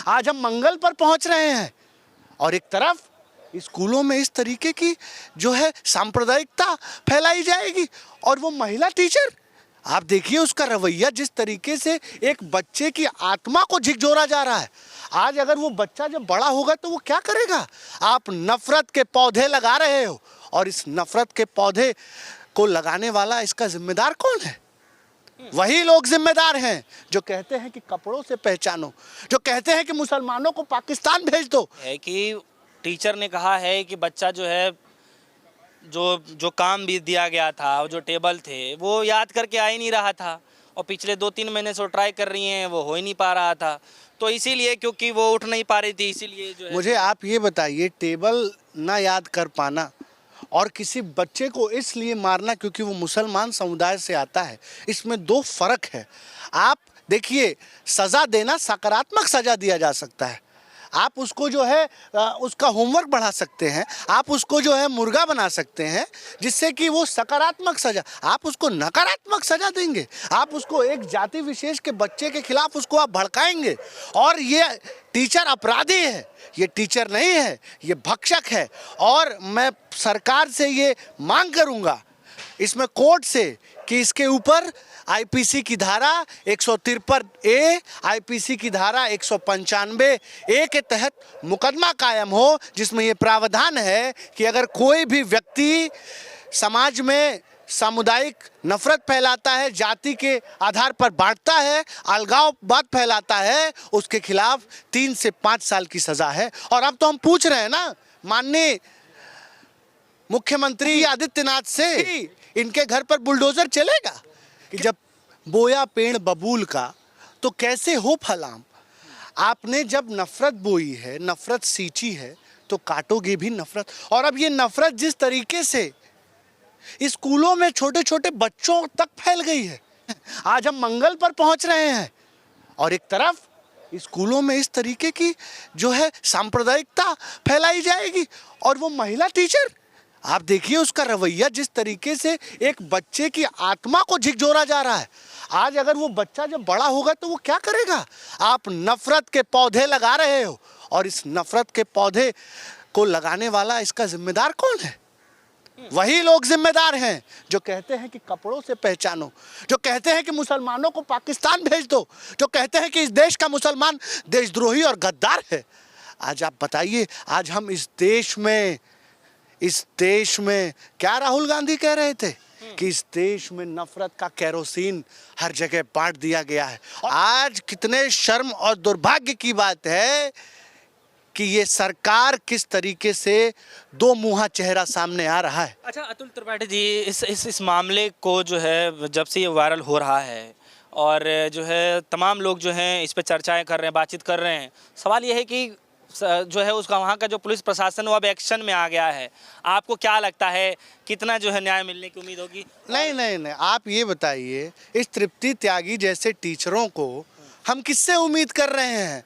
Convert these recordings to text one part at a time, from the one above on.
आज हम मंगल पर पहुंच रहे हैं और एक तरफ स्कूलों में इस तरीके की जो है सांप्रदायिकता फैलाई जाएगी। और वो महिला टीचर, आप देखिए उसका रवैया, जिस तरीके से एक बच्चे की आत्मा को झिकझोरा जा रहा है। आज अगर वो बच्चा जब बड़ा होगा तो वो क्या करेगा? आप नफरत के पौधे लगा रहे हो और इस नफरत के पौधे को लगाने वाला, इसका जिम्मेदार कौन है? वही लोग जिम्मेदार हैं जो कहते हैं कि कपड़ों से पहचानो, जो कहते हैं कि मुसलमानों को पाकिस्तान भेज दो। है कि टीचर ने कहा है कि बच्चा जो है जो काम भी दिया गया था, जो टेबल थे वो याद करके आ ही नहीं रहा था और पिछले 2-3 महीने से वो ट्राई कर रही हैं, वो हो ही नहीं पा रहा था। तो इसीलिए, क्योंकि वो उठ नहीं पा रही थी, इसीलिए जो है। मुझे आप ये बताइए, टेबल ना याद कर पाना और किसी बच्चे को इसलिए मारना क्योंकि वो मुसलमान समुदाय से आता है, इसमें दो फर्क है। आप देखिए, सज़ा देना, सकारात्मक सज़ा दिया जा सकता है। आप उसको जो है उसका होमवर्क बढ़ा सकते हैं, आप उसको जो है मुर्गा बना सकते हैं जिससे कि वो सकारात्मक सज़ा। आप उसको नकारात्मक सज़ा देंगे, आप उसको एक जाति विशेष के बच्चे के खिलाफ उसको आप भड़काएंगे। और ये टीचर अपराधी है, ये टीचर नहीं है, ये भक्षक है। और मैं सरकार से ये मांग करूँगा इसमें कोर्ट से कि इसके ऊपर आईपीसी की धारा 153A, आईपीसी की धारा 195A के तहत मुकदमा कायम हो, जिसमें ये प्रावधान है कि अगर कोई भी व्यक्ति समाज में सामुदायिक नफरत फैलाता है, जाति के आधार पर बांटता है, अलगाववाद फैलाता है, उसके खिलाफ 3 से 5 साल की सज़ा है। और अब तो हम पूछ रहे हैं ना माननीय मुख्यमंत्री आदित्यनाथ से, इनके घर पर बुलडोजर चलेगा कि जब बोया पेड़ बबूल का तो कैसे हो फलाम। आपने जब नफरत बोई है, नफरत सींची है, तो काटोगे भी नफरत। और अब ये नफरत जिस तरीके से स्कूलों में छोटे छोटे बच्चों तक फैल गई है, आज हम मंगल पर पहुंच रहे हैं और एक तरफ स्कूलों में इस तरीके की जो है सांप्रदायिकता फैलाई जाएगी। और वो महिला टीचर, आप देखिए उसका रवैया, जिस तरीके से एक बच्चे की आत्मा को झिकझोरा जा रहा है। आज अगर वो बच्चा जब बड़ा होगा तो वो क्या करेगा? आप नफरत के पौधे लगा रहे हो और इस नफरत के पौधे को लगाने वाला, इसका जिम्मेदार कौन है? वही लोग जिम्मेदार हैं जो कहते हैं कि कपड़ों से पहचानो, जो कहते हैं कि मुसलमानों को पाकिस्तान भेज दो, जो कहते हैं कि इस देश का मुसलमान देशद्रोही और गद्दार है। आज आप बताइए, आज हम इस देश में क्या राहुल गांधी कह रहे थे कि इस देश में नफरत का केरोसिन हर जगह बांट दिया गया है। आज कितने शर्म और दुर्भाग्य की बात है कि ये सरकार किस तरीके से दो मुंहा चेहरा सामने आ रहा है। अच्छा अतुल त्रिपाठी जी, इस मामले को जो है जब से ये वायरल हो रहा है और जो है तमाम लोग जो हैं इस पर चर्चाएं कर रहे हैं, बातचीत कर रहे हैं, सवाल ये है कि जो है उसका वहाँ का जो पुलिस प्रशासन वो अब एक्शन में आ गया है। आपको क्या लगता है कितना जो है न्याय मिलने की उम्मीद होगी? नहीं, आप ये बताइए, इस तृप्ति त्यागी जैसे टीचरों को हम किससे उम्मीद कर रहे हैं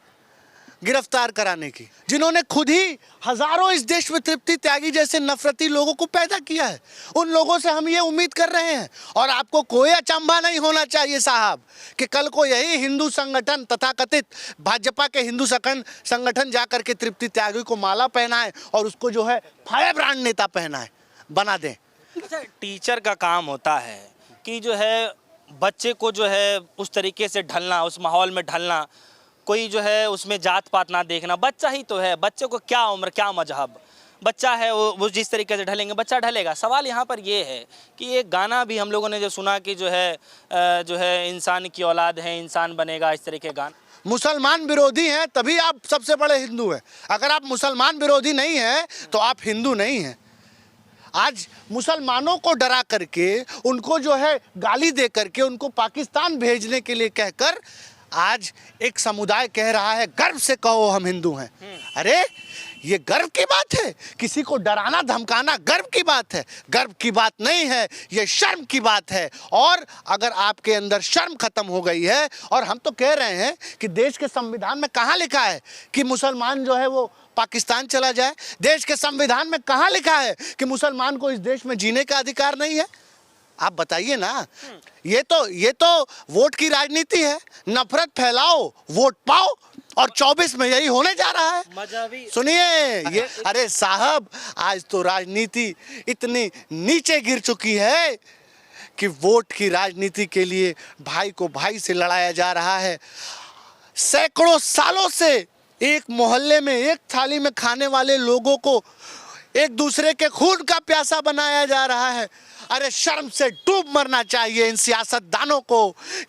गिरफ्तार कराने की, जिन्होंने खुद ही हजारों इस देश में तृप्ति त्यागी जैसे नफरती लोगों को पैदा किया है? उन लोगों से हम ये उम्मीद कर रहे हैं। और आपको कोई अचंभा नहीं होना चाहिए साहब कि कल को यही हिंदू संगठन, तथाकथित भाजपा के हिंदू संगठन जाकर के तृप्ति त्यागी को माला पहनाए और उसको जो है फायर ब्रांड नेता पहनाए, बना दें। अच्छा, टीचर का काम होता है कि जो है बच्चे को जो है उस तरीके से ढलना, उस माहौल में ढलना, कोई जो है उसमें जात पात ना देखना। बच्चा ही तो है, बच्चे को क्या उम्र, क्या मजहब, बच्चा है वो जिस तरीके से ढलेंगे बच्चा ढलेगा। सवाल यहाँ पर ये है कि एक गाना भी हम लोगों ने जो सुना कि जो है इंसान की औलाद है इंसान बनेगा, इस तरह के गाना। मुसलमान विरोधी हैं तभी आप सबसे बड़े हिंदू हैं। अगर आप मुसलमान विरोधी नहीं हैं तो आप हिंदू नहीं हैं। आज मुसलमानों को डरा करके, उनको जो है गाली दे करके, उनको पाकिस्तान भेजने के लिए कहकर आज एक समुदाय कह रहा है गर्व से कहो हम हिंदू हैं। अरे ये गर्व की बात है? किसी को डराना धमकाना गर्व की बात है? गर्व की बात नहीं है, ये शर्म की बात है। और अगर आपके अंदर शर्म खत्म हो गई है, और हम तो कह रहे हैं कि देश के संविधान में कहाँ लिखा है कि मुसलमान जो है वो पाकिस्तान चला जाए? देश के संविधान में कहाँ लिखा है कि मुसलमान को इस देश में जीने का अधिकार नहीं है? आप बताइए ना। ये तो वोट की राजनीति है, नफरत फैलाओ वोट पाओ, और 24 में यही होने जा रहा है। मजहबी सुनिए ये, अरे साहब आज तो राजनीति इतनी नीचे गिर चुकी है कि वोट की राजनीति के लिए भाई को भाई से लड़ाया जा रहा है। सैकड़ों सालों से एक मोहल्ले में एक थाली में खाने वाले लोगों को एक दूसरे के खून का प्यासा बनाया जा रहा है। अरे शर्म से डूब मरना चाहिए इन सियासतदानों को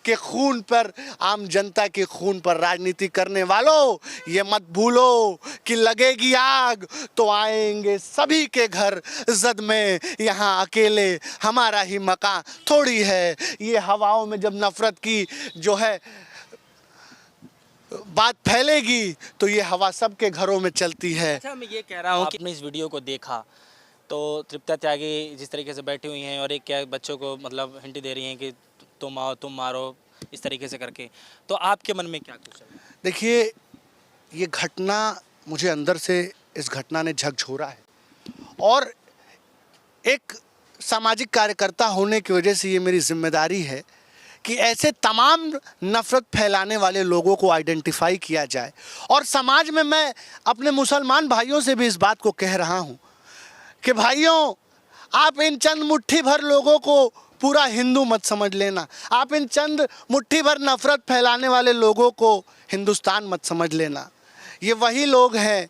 कि खून पर, आम जनता के खून पर राजनीति करने वालों, ये मत भूलो कि लगेगी आग तो आएंगे सभी के घर जद में, यहाँ अकेले हमारा ही मकान थोड़ी है। ये हवाओं में जब नफरत की जो है बात फैलेगी तो ये हवा सबके घरों में चलती है। अच्छा, मैं ये कह रहा हूँ कि आपने इस वीडियो को देखा तो तृप्ता त्यागी जिस तरीके से बैठी हुई हैं और एक क्या बच्चों को मतलब हिंट दे रही हैं कि तुम आओ तुम मारो, इस तरीके से करके, तो आपके मन में क्या कुछ चल रहा है? देखिए ये घटना मुझे अंदर से, इस घटना ने झकझोरा है, और एक सामाजिक कार्यकर्ता होने की वजह से ये मेरी जिम्मेदारी है कि ऐसे तमाम नफरत फैलाने वाले लोगों को आइडेंटिफाई किया जाए। और समाज में मैं अपने मुसलमान भाइयों से भी इस बात को कह रहा हूँ कि भाइयों, आप इन चंद मुट्ठी भर लोगों को पूरा हिंदू मत समझ लेना, आप इन चंद मुट्ठी भर नफरत फैलाने वाले लोगों को हिंदुस्तान मत समझ लेना। ये वही लोग हैं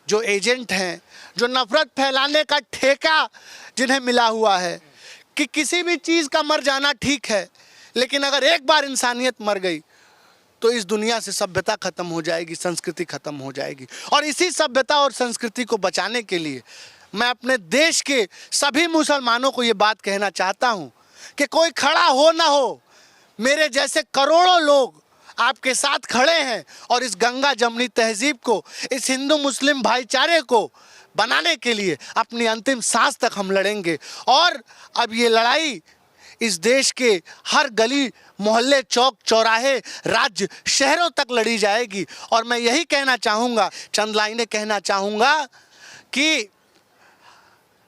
जो एजेंट हैं, जो नफरत फैलाने का ठेका जिन्हें मिला हुआ है कि किसी भी चीज़ का मर जाना ठीक है, लेकिन अगर एक बार इंसानियत मर गई तो इस दुनिया से सभ्यता खत्म हो जाएगी, संस्कृति खत्म हो जाएगी। और इसी सभ्यता और संस्कृति को बचाने के लिए मैं अपने देश के सभी मुसलमानों को ये बात कहना चाहता हूँ कि कोई खड़ा हो ना हो, मेरे जैसे करोड़ों लोग आपके साथ खड़े हैं और इस गंगा जमनी तहजीब को, इस हिंदू मुस्लिम भाईचारे को बनाने के लिए अपनी अंतिम सांस तक हम लड़ेंगे। और अब ये लड़ाई इस देश के हर गली मोहल्ले चौक चौराहे राज्य शहरों तक लड़ी जाएगी। और मैं यही कहना चाहूँगा, चंद लाइनें कहना चाहूँगा कि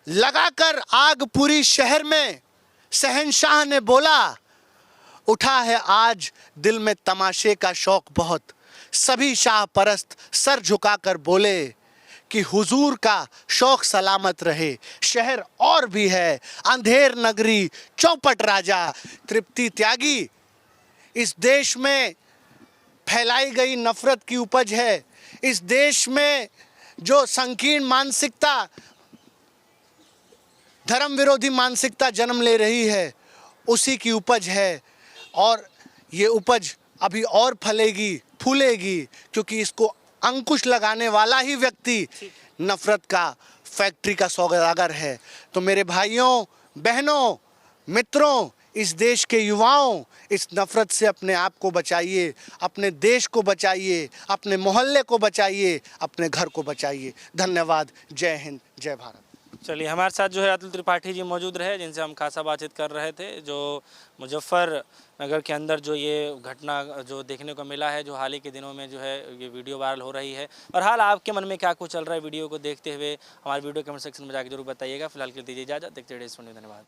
लगाकर आग पूरी शहर में शहंशाह ने बोला, उठा है आज दिल में तमाशे का शौक बहुत, सभी शाह परस्त सर झुकाकर बोले कि हुजूर का शौक सलामत रहे। शहर और भी है अंधेर नगरी चौपट राजा। तृप्ति त्यागी इस देश में फैलाई गई नफरत की उपज है। इस देश में जो संकीर्ण मानसिकता, धर्म विरोधी मानसिकता जन्म ले रही है, उसी की उपज है। और ये उपज अभी और फलेगी फूलेगी, क्योंकि इसको अंकुश लगाने वाला ही व्यक्ति नफरत का फैक्ट्री का सौदागर है। तो मेरे भाइयों बहनों मित्रों, इस देश के युवाओं, इस नफरत से अपने आप को बचाइए, अपने देश को बचाइए, अपने मोहल्ले को बचाइए, अपने घर को बचाइए। धन्यवाद। जय हिंद, जय भारत। चलिए, हमारे साथ जो है अतुल त्रिपाठी जी मौजूद रहे, जिनसे हम खासा बातचीत कर रहे थे, जो मुजफ्फरनगर के अंदर जो ये घटना जो देखने को मिला है, जो हाल ही के दिनों में जो है ये वीडियो वायरल हो रही है। और हाल आपके मन में क्या कुछ चल रहा है वीडियो को देखते हुए हमारे वीडियो कमेंट सेक्शन में जाकर जरूर बताइएगा। फिलहाल के लिए दीजिए इजाज़त, देखते रहिए। धन्यवाद।